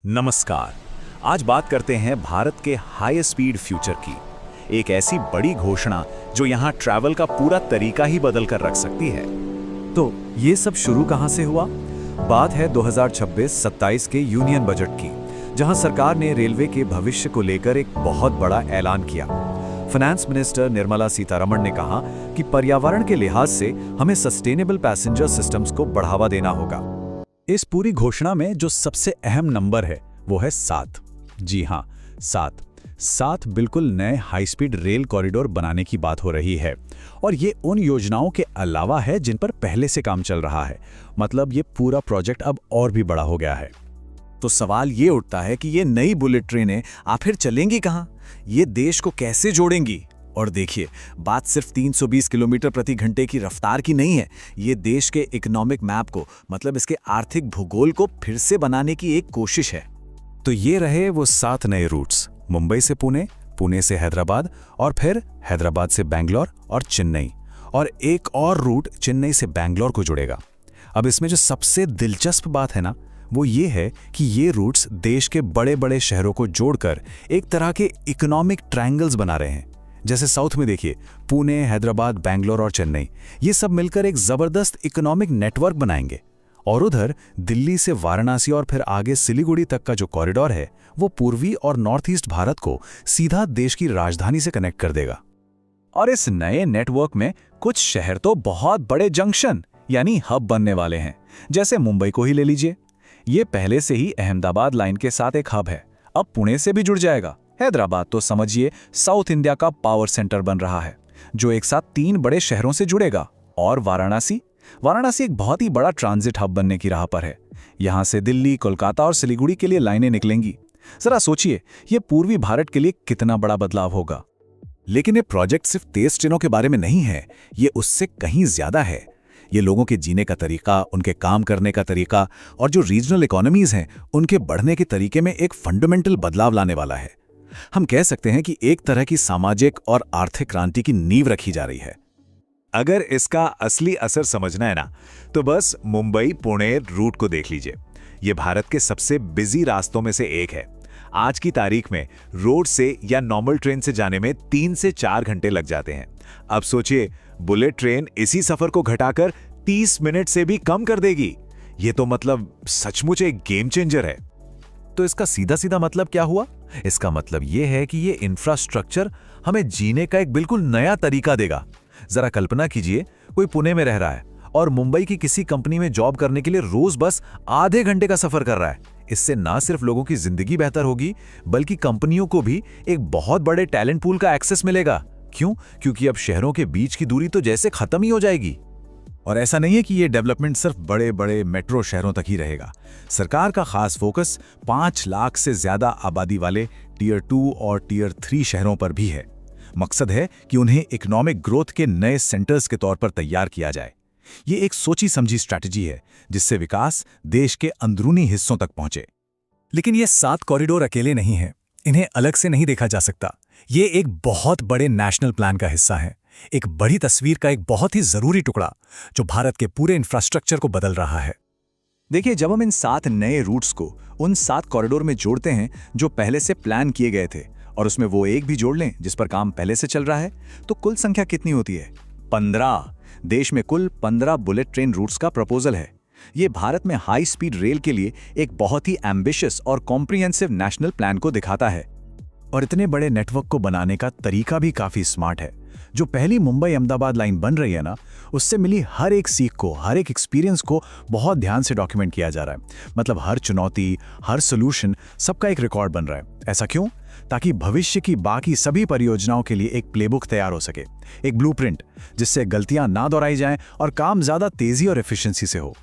नमस्कार। आज बात करते हैं भारत के हाई स्पीड फ्यूचर की। एक ऐसी बड़ी घोषणा जो यहाँ ट्रैवल का पूरा तरीका ही बदल कर रख सकती है। तो ये सब शुरू कहां से हुआ? बात है 2026-27 के यूनियन बजट की, जहां सरकार ने रेलवे के भविष्य को लेकर एक बहुत बड़ा ऐलान किया। फाइनेंस मिनिस्टर निर्मला सीतारमण ने कहा कि पर्यावरण के लिहाज से हमें सस्टेनेबल पैसेंजर सिस्टम्स को बढ़ावा देना होगा। इस पूरी घोषणा में जो सबसे अहम नंबर है वो है 7। जी हाँ, 7 बिल्कुल नए हाई स्पीड रेल कॉरिडोर बनाने की बात हो रही है। और ये उन योजनाओं के अलावा है जिन पर पहले से काम चल रहा है। मतलब ये पूरा प्रोजेक्ट अब और भी बड़ा हो गया है। तो सवाल ये उठता है कि ये नई बुलेट ट्रेनें आखिर चलेंगी कहाँ? ये देश को कैसे जोड़ेंगी? और देखिए, बात सिर्फ 320 किलोमीटर प्रति घंटे की रफ्तार की नहीं है। ये देश के इकोनॉमिक मैप को, मतलब इसके आर्थिक भूगोल को फिर से बनाने की एक कोशिश है। तो ये रहे वो 7 नए रूट्स, मुंबई से पुणे, पुणे से हैदराबाद, और फिर हैदराबाद से बैंगलोर और चेन्नई, और एक और रूट चेन्नई से बैंगलोर को जुड़ेगा। अब इसमें जो सबसे दिलचस्प बात है ना, वो ये है कि ये रूट्स देश के बड़े बड़े शहरों को जोड़कर एक तरह के इकोनॉमिक ट्रायंगल्स बना रहे हैं। जैसे साउथ में देखिए, पुणे, हैदराबाद, बैंगलोर और चेन्नई, ये सब मिलकर एक जबरदस्त इकोनॉमिक नेटवर्क बनाएंगे। और उधर दिल्ली से वाराणसी और फिर आगे सिलीगुड़ी तक का जो कॉरिडोर है, वो पूर्वी और नॉर्थ ईस्ट भारत को सीधा देश की राजधानी से कनेक्ट कर देगा। और इस नए नेटवर्क में कुछ शहर तो बहुत बड़े जंक्शन यानी हब बनने वाले हैं। जैसे मुंबई को ही ले लीजिए, ये पहले से ही अहमदाबाद लाइन के साथ एक हब है, अब पुणे से भी जुड़ जाएगा। हैदराबाद तो समझिए साउथ इंडिया का पावर सेंटर बन रहा है, जो एक साथ 3 बड़े शहरों से जुड़ेगा। और वाराणसी एक बहुत ही बड़ा ट्रांजिट हब बनने की राह पर है। यहां से दिल्ली, कोलकाता और सिलीगुड़ी के लिए लाइनें निकलेंगी। जरा सोचिए, ये पूर्वी भारत के लिए कितना बड़ा बदलाव होगा। लेकिन ये प्रोजेक्ट सिर्फ तेज ट्रेनों के बारे में नहीं है, ये उससे कहीं ज्यादा है। ये लोगों के जीने का तरीका, उनके काम करने का तरीका और जो रीजनल इकोनॉमीज हैं, उनके बढ़ने के तरीके में एक फंडामेंटल बदलाव लाने वाला है। हम कह सकते हैं कि एक तरह की सामाजिक और आर्थिक क्रांति की नींव रखी जा रही है। अगर इसका असली असर समझना है ना, तो बस मुंबई पुणे रूट को देख लीजिए। ये भारत के सबसे बिजी रास्तों में से एक है। आज की तारीख में रोड से या नॉर्मल ट्रेन से जाने में 3 से 4 घंटे लग जाते हैं। अब सोचिए, बुलेट ट्रेन इसी सफर को घटाकर 30 मिनट से भी कम कर देगी। ये तो मतलब सचमुच एक गेम चेंजर है। तो इसका सीधा सीधा मतलब क्या हुआ? इसका मतलब ये है कि ये इंफ्रास्ट्रक्चर हमें जीने का एक बिल्कुल नया तरीका देगा। जरा कल्पना कीजिए, कोई पुणे में रह रहा है और मुंबई की किसी कंपनी में जॉब करने के लिए रोज बस आधे घंटे का सफर कर रहा है। इससे ना सिर्फ लोगों की जिंदगी बेहतर होगी, बल्कि कंपनियों को भी एक बहुत बड़े टैलेंट पूल का एक्सेस मिलेगा। क्यों? क्योंकि अब शहरों के बीच की दूरी तो जैसे खत्म ही हो जाएगी। और ऐसा नहीं है कि ये डेवलपमेंट सिर्फ बड़े बड़े मेट्रो शहरों तक ही रहेगा। सरकार का खास फोकस 5 लाख से ज्यादा आबादी वाले टियर 2 और टियर 3 शहरों पर भी है। मकसद है कि उन्हें इकोनॉमिक ग्रोथ के नए सेंटर्स के तौर पर तैयार किया जाए। ये एक सोची समझी स्ट्रैटेजी है, जिससे विकास देश के अंदरूनी हिस्सों तक पहुंचे। लेकिन ये 7 कॉरिडोर अकेले नहीं हैं। इन्हें अलग से नहीं देखा जा सकता। ये एक बहुत बड़े नेशनल प्लान का हिस्सा है, एक बड़ी तस्वीर का एक बहुत ही जरूरी टुकड़ा, जो भारत के पूरे इंफ्रास्ट्रक्चर को बदल रहा है। देखिए, जब हम इन 7 नए रूट्स को उन 7 कॉरिडोर में जोड़ते हैं जो पहले से प्लान किए गए थे, और उसमें वो एक भी जोड़ लें जिस पर काम पहले से चल रहा है, तो कुल संख्या कितनी होती है? 15। देश में कुल 15 बुलेट ट्रेन रूट्स का प्रपोजल है। ये भारत में हाई स्पीड रेल के लिए एक बहुत ही एम्बिशियस और कॉम्प्रिहेंसिव नेशनल प्लान को दिखाता है। और इतने बड़े नेटवर्क को बनाने का तरीका भी काफी स्मार्ट है। जो पहली मुंबई अहमदाबाद लाइन बन रही है ना, उससे मिली हर एक सीख को, हर एक एक्सपीरियंस को बहुत ध्यान से डॉक्यूमेंट किया जा रहा है। मतलब हर चुनौती, हर सोल्यूशन, सबका एक रिकॉर्ड बन रहा है। ऐसा क्यों? ताकि भविष्य की बाकी सभी परियोजनाओं के लिए एक प्लेबुक तैयार हो सके, एक ब्लूप्रिंट, जिससे गलतियां ना दोहराई जाएं और काम ज्यादा तेजी और एफिशिएंसी से हो।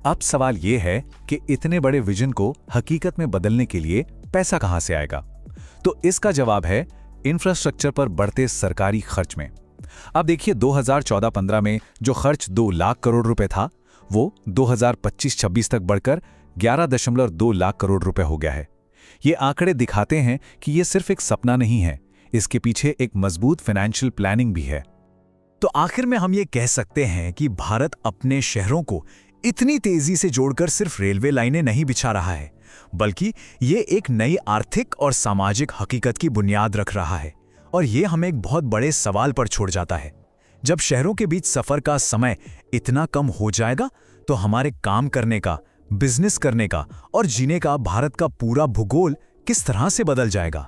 अब सवाल यह है कि इतने बड़े विजन को हकीकत में बदलने के लिए पैसा कहां से आएगा? तो इसका जवाब है इंफ्रास्ट्रक्चर पर बढ़ते सरकारी खर्च में। अब देखिए, 2014-15 में जो खर्च 2 लाख करोड़ रुपए था, वो 2025-26 तक बढ़कर 11.2 लाख करोड़ रुपए हो गया है। ये आंकड़े दिखाते हैं कि ये सिर्फ एक सपना नहीं है, इसके पीछे एक मजबूत फाइनेंशियल प्लानिंग भी है। तो आखिर में हम ये कह सकते हैं कि भारत अपने शहरों को इतनी तेजी से जोड़कर सिर्फ रेलवे लाइनें नहीं बिछा रहा है, बल्कि ये एक नई आर्थिक और सामाजिक हकीकत की बुनियाद रख रहा है। और ये हमें एक बहुत बड़े सवाल पर छोड़ जाता है। जब शहरों के बीच सफ़र का समय इतना कम हो जाएगा तो हमारे काम करने का, बिजनेस करने का और जीने का भारत का पूरा भूगोल किस तरह से बदल जाएगा।